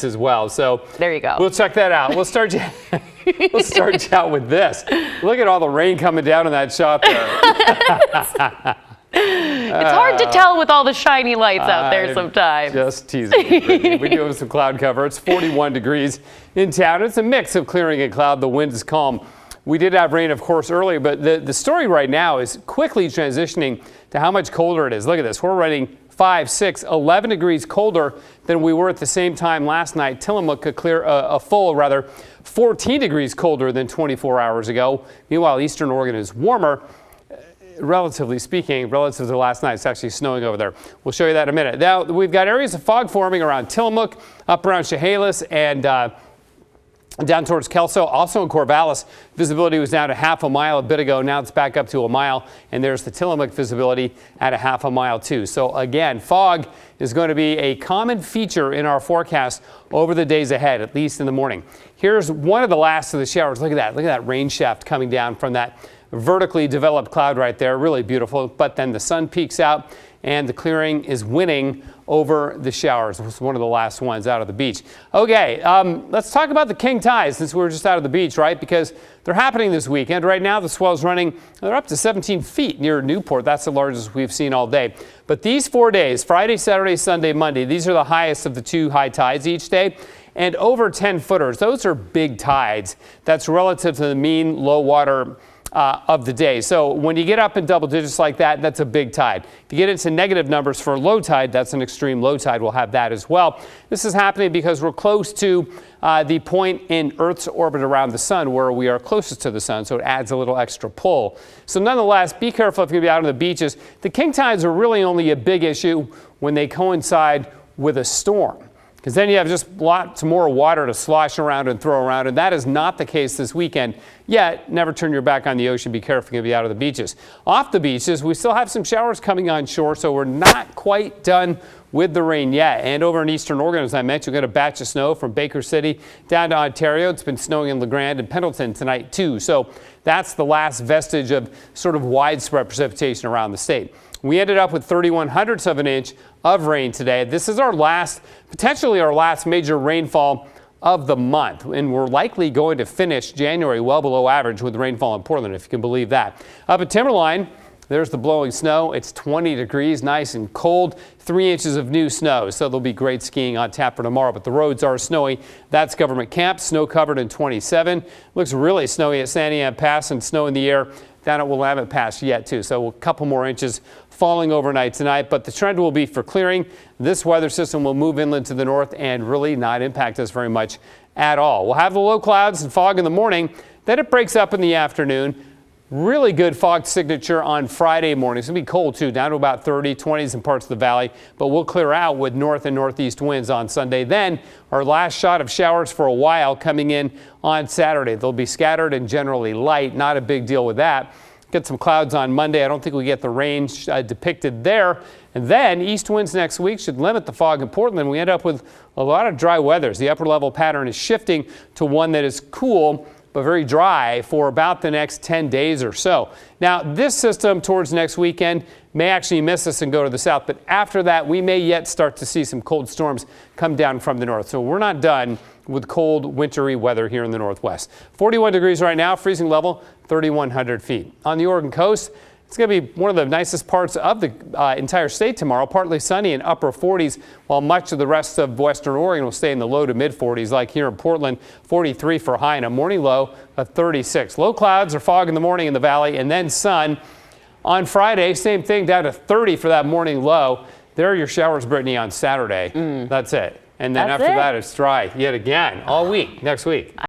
as well. So there you go. We'll check that out. We'll start you out with this. Look at all the rain coming down in that shot there. It's hard to tell with all the shiny lights out there sometimes. Just teasing you, Brittany. We do have some cloud cover. It's 41 degrees in town. It's a mix of clearing and cloud. The wind is calm. We did have rain, of course, earlier, but the story right now is quickly transitioning to how much colder it is. Look at this. We're running 5, 6, 11 degrees colder than we were at the same time last night. Tillamook could clear a full, 14 degrees colder than 24 hours ago. Meanwhile, Eastern Oregon is warmer. Relatively speaking, relative to last night, it's actually snowing over there. We'll show you that in a minute. Now, we've got areas of fog forming around Tillamook, up around Chehalis, and down towards Kelso. Also in Corvallis, visibility was down to half a mile a bit ago. Now it's back up to a mile, and there's the Tillamook visibility at a half a mile too. So again, fog is going to be a common feature in our forecast over the days ahead, at least in the morning. Here's one of the last of the showers. Look at that. Look at that rain shaft coming down from that vertically developed cloud right there. Really beautiful. But then the sun peeks out and the clearing is winning over the showers. It was one of the last ones out of the beach. Okay, let's talk about the king tides since we were just out of the beach, right? Because they're happening this weekend. Right now, the swell's running, they're up to 17 feet near Newport. That's the largest we've seen all day. But these 4 days, Friday, Saturday, Sunday, Monday, these are the highest of the 2 high tides each day. And over 10 footers, those are big tides. That's relative to the mean low water of the day. So when you get up in double digits like that, that's a big tide. If you get into negative numbers for low tide, that's an extreme low tide. We'll have that as well. This is happening because we're close to the point in Earth's orbit around the sun where we are closest to the sun, so it adds a little extra pull. So nonetheless, be careful if you're going to be out on the beaches. The king tides are really only a big issue when they coincide with a storm, because then you have just lots more water to slosh around and throw around, and that is not the case this weekend. Yet, never turn your back on the ocean. Be careful, you're going to be out of the beaches. Off the beaches, we still have some showers coming on shore, so we're not quite done with the rain yet. And over in Eastern Oregon, as I mentioned, we've got a batch of snow from Baker City down to Ontario. It's been snowing in LeGrand and Pendleton tonight, too. So that's the last vestige of sort of widespread precipitation around the state. We ended up with 31/100ths of an inch of rain today. This is our last, potentially our last major rainfall of the month, and we're likely going to finish January well below average with rainfall in Portland, if you can believe that. Up at Timberline, there's the blowing snow. It's 20 degrees, nice and cold, 3 inches of new snow, so there'll be great skiing on tap for tomorrow, but the roads are snowy. That's Government Camp, snow covered in 27. Looks really snowy at Santiam Pass and snow in the air down at Willamette Pass yet too, so a couple more inches falling overnight tonight, but the trend will be for clearing. This weather system will move inland to the north and really not impact us very much at all. We'll have the low clouds and fog in the morning, then it breaks up in the afternoon. Really good fog signature on Friday morning. It's going to be cold too, down to about 30, 20s in parts of the valley, but we'll clear out with north and northeast winds on Sunday. Then our last shot of showers for a while coming in on Saturday. They'll be scattered and generally light, not a big deal with that. Get some clouds on Monday. I don't think we get the rain depicted there. And then east winds next week should limit the fog in Portland. We end up with a lot of dry weather. The upper level pattern is shifting to one that is cool but very dry for about the next 10 days or so. Now, this system towards next weekend may actually miss us and go to the south, but after that, we may yet start to see some cold storms come down from the north. So we're not done with cold, wintry weather here in the northwest. 41 degrees right now, freezing level 3,100 feet. On the Oregon coast, it's going to be one of the nicest parts of the entire state tomorrow. Partly sunny and upper 40s, while much of the rest of western Oregon will stay in the low to mid 40s, like here in Portland, 43 for a high and a morning low of 36. Low clouds or fog in the morning in the valley, and then sun. On Friday, same thing, down to 30 for that morning low. There are your showers, Brittany, on Saturday. That's it. And then after that, it's dry yet again all week, next week.